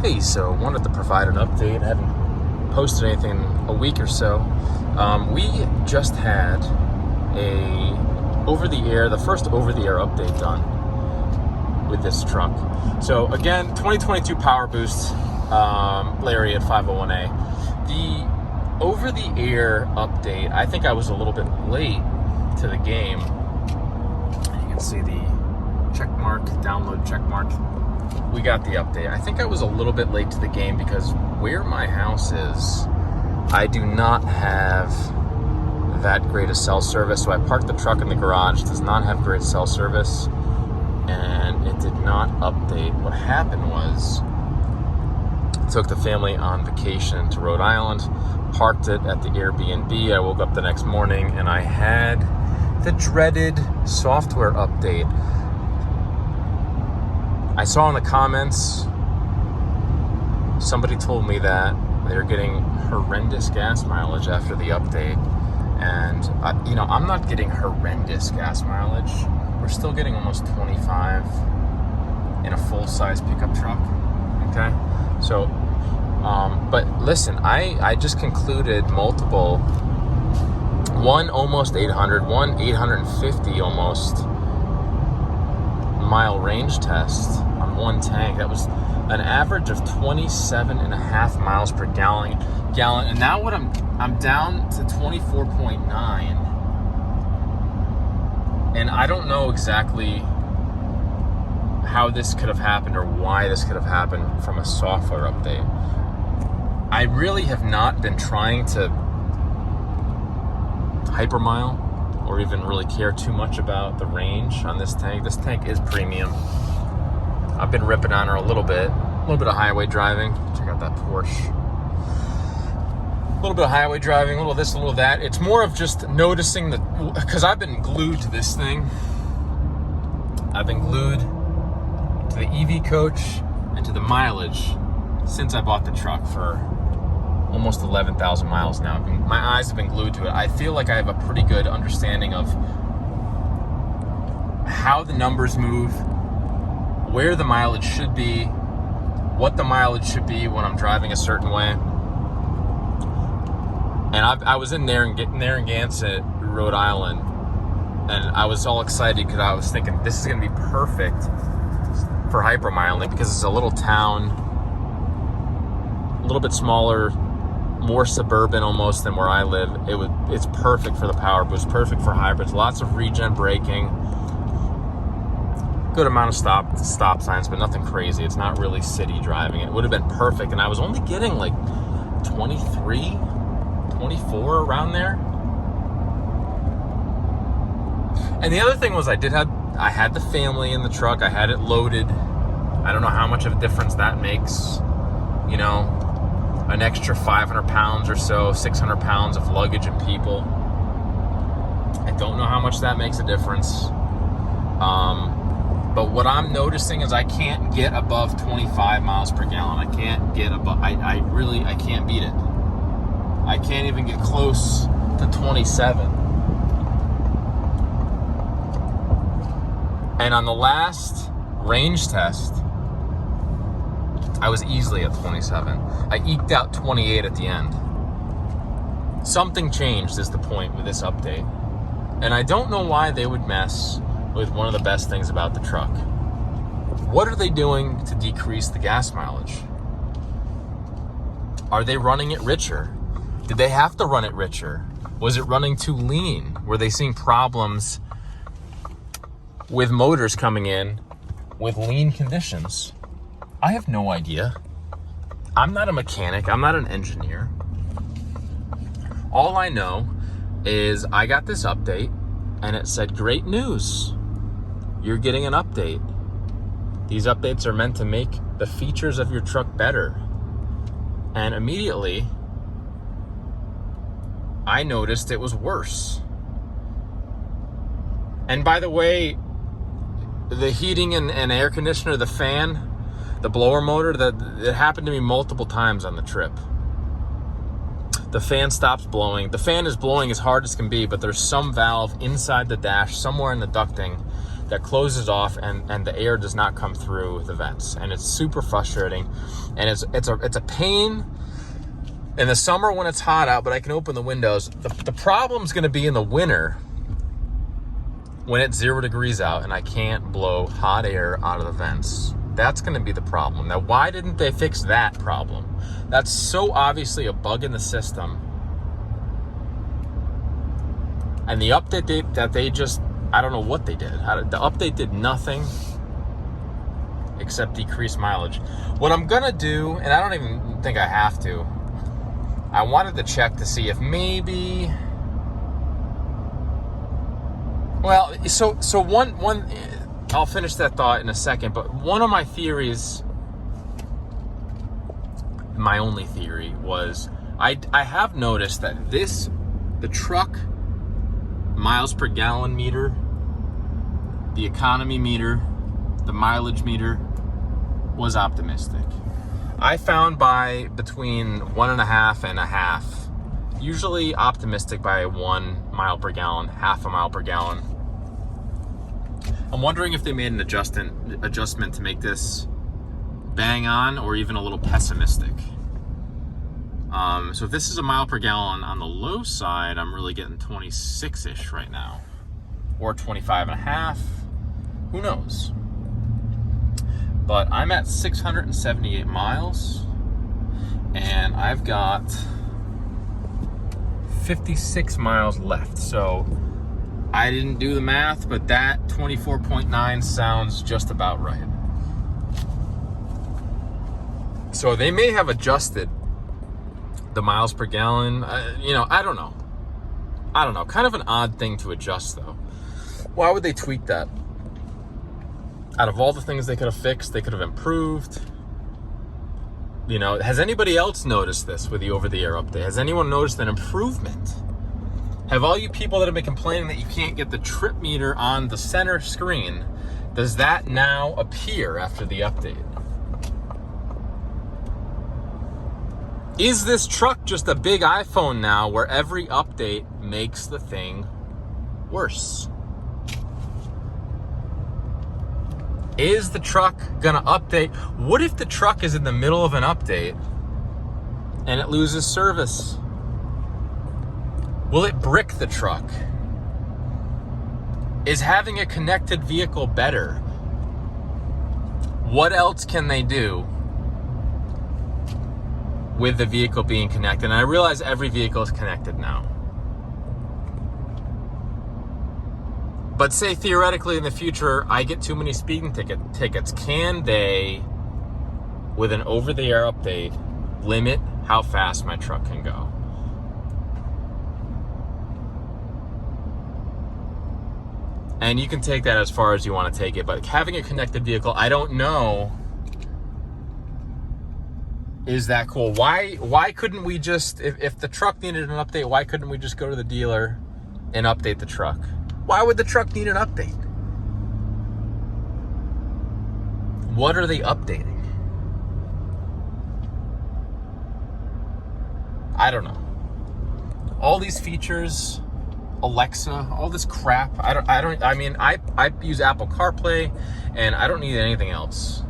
Hey, so wanted to provide an update. I haven't posted anything in a week or so. We just had the first over-the-air update done with this truck. So again, 2022 powerboost Lariat 501A. The over-the-air update, I think I was a little bit late to the game. You can see the check mark, download check mark. We got the update. I think I was a little bit late to the game because where my house is, I do not have that great a cell service. So I parked the truck in the garage. It does not have great cell service, and it did not update. What happened was, I took the family on vacation to Rhode Island, parked it at the Airbnb. I woke up the next morning and I had the dreaded software update. I saw in the comments, somebody told me that they're getting horrendous gas mileage after the update. And, I'm not getting horrendous gas mileage. We're still getting almost 25 in a full-size pickup truck, okay? So, but listen, I just concluded multiple, one almost 800, one 850 almost mile range test on one tank. That was an average of 27 and a half miles per gallon. And now what I'm down to 24.9. And I don't know exactly how this could have happened or why this could have happened from a software update. I really have not been trying to hypermile or even really care too much about the range on this tank. This tank is premium. I've been ripping on her a little bit of highway driving. Check out that Porsche. A little bit of highway driving, a little of this, a little of that. It's more of just noticing because I've been glued to this thing. I've been glued to the EV coach and to the mileage since I bought the truck for almost 11,000 miles now. My eyes have been glued to it. I feel like I have a pretty good understanding of how the numbers move, where the mileage should be, what the mileage should be when I'm driving a certain way. And I was in Narragansett, Rhode Island, and I was all excited because I was thinking this is going to be perfect for hypermiling because it's a little town, a little bit smaller, more suburban almost than where I live. It's perfect for the power boost, perfect for hybrids, lots of regen braking, good amount of stop signs, but nothing crazy. It's not really city driving. It would have been perfect, and I was only getting like 23, 24 around there. And the other thing was I had the family in the truck. I had it loaded. I don't know how much of a difference that makes, an extra 500 pounds or so, 600 pounds of luggage and people. I don't know how much that makes a difference. But what I'm noticing is I can't get above 25 miles per gallon. I can't get above, I can't beat it. I can't even get close to 27. And on the last range test, I was easily at 27. I eked out 28 at the end. Something changed is the point with this update. And I don't know why they would mess with one of the best things about the truck. What are they doing to decrease the gas mileage? Are they running it richer? Did they have to run it richer? Was it running too lean? Were they seeing problems with motors coming in with lean conditions? I have no idea. I'm not a mechanic. I'm not an engineer. All I know is I got this update and it said, great news. You're getting an update. These updates are meant to make the features of your truck better. And immediately, I noticed it was worse. And by the way, the heating and air conditioner, the fan, the blower motor, it happened to me multiple times on the trip. The fan stops blowing. The fan is blowing as hard as can be, but there's some valve inside the dash, somewhere in the ducting, that closes off, and the air does not come through the vents, and it's super frustrating, and it's a pain in the summer when it's hot out, but I can open the windows. The problem's going to be in the winter when it's 0 degrees out and I can't blow hot air out of the vents. That's going to be the problem. Now, why didn't they fix that problem? That's so obviously a bug in the system. And the update that they just, I don't know what they did. The update did nothing except decrease mileage. What I'm going to do, and I don't even think I have to, I wanted to check to see if maybe... Well, so one I'll finish that thought in a second, but one of my theories, my only theory, was I have noticed that the truck miles per gallon meter, the economy meter, the mileage meter was optimistic. I found by between 1.5 and a half, usually optimistic by 1 mile per gallon, half a mile per gallon. I'm wondering if they made an adjustment to make this bang on or even a little pessimistic. So if this is a mile per gallon on the low side, I'm really getting 26-ish right now, or 25 and a half, who knows? But I'm at 678 miles, and I've got 56 miles left. So I didn't do the math, but that 24.9 sounds just about right. So they may have adjusted the miles per gallon. I don't know. Kind of an odd thing to adjust, though. Why would they tweak that? Out of all the things they could have fixed, they could have improved. Has anybody else noticed this with the over-the-air update? Has anyone noticed an improvement? Have all you people that have been complaining that you can't get the trip meter on the center screen, does that now appear after the update? Is this truck just a big iPhone now where every update makes the thing worse? Is the truck gonna update? What if the truck is in the middle of an update and it loses service? Will it brick the truck? Is having a connected vehicle better? What else can they do with the vehicle being connected? And I realize every vehicle is connected now. But say theoretically in the future, I get too many speeding tickets. Can they, with an over-the-air update, limit how fast my truck can go? And you can take that as far as you want to take it. But having a connected vehicle, I don't know. Is that cool? Why couldn't we just, if the truck needed an update, why couldn't we just go to the dealer and update the truck? Why would the truck need an update? What are they updating? I don't know. All these features, Alexa, all this crap. I use Apple CarPlay, and I don't need anything else.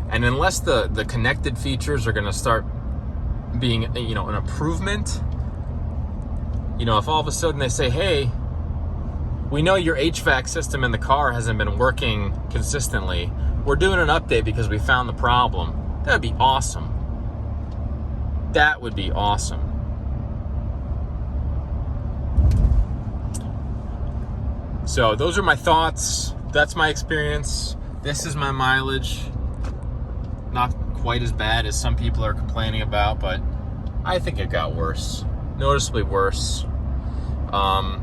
And unless the connected features are going to start being, an improvement, if all of a sudden they say, hey, we know your HVAC system in the car hasn't been working consistently, we're doing an update because we found the problem, that would be awesome. That would be awesome. So those are my thoughts. That's my experience. This is my mileage. Not quite as bad as some people are complaining about, but I think it got worse, noticeably worse. Oh,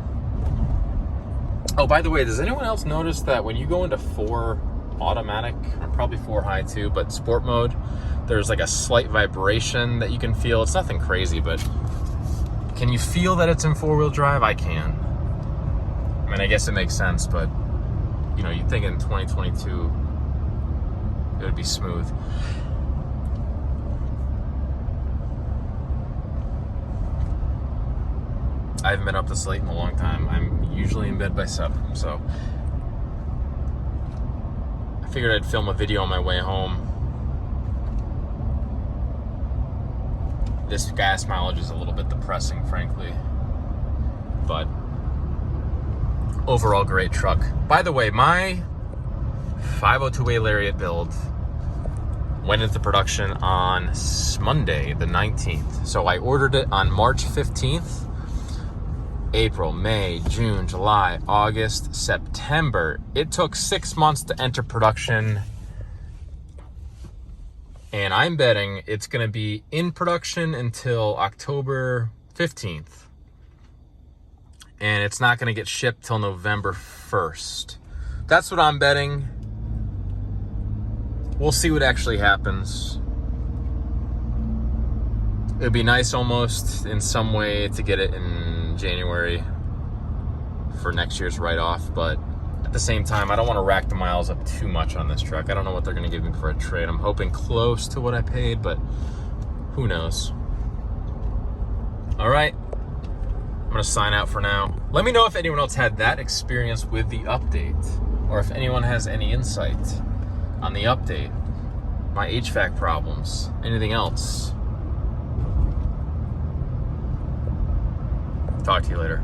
by the way, does anyone else notice that when you go into 4 automatic, or probably 4 high too, but sport mode, there's like a slight vibration that you can feel? It's nothing crazy, but can you feel that it's in 4-wheel drive? I can. I mean, I guess it makes sense, but you'd think in 2022 it would be smooth. I haven't been up this late in a long time. I'm usually in bed by 7, so I figured I'd film a video on my way home. This gas mileage is a little bit depressing, frankly, but overall great truck. By the way, my 502A Lariat build went into production on Monday, the 19th. So I ordered it on March 15th. April, May, June, July, August, September. It took 6 months to enter production. And I'm betting it's going to be in production until October 15th. And it's not going to get shipped till November 1st. That's what I'm betting. We'll see what actually happens. It would be nice almost in some way to get it in January for next year's write-off, but at the same time, I don't want to rack the miles up too much on this truck. I don't know what they're going to give me for a trade. I'm hoping close to what I paid, but who knows? All right, I'm going to sign out for now. Let me know if anyone else had that experience with the update, or if anyone has any insight on the update, my HVAC problems, anything else. Talk to you later.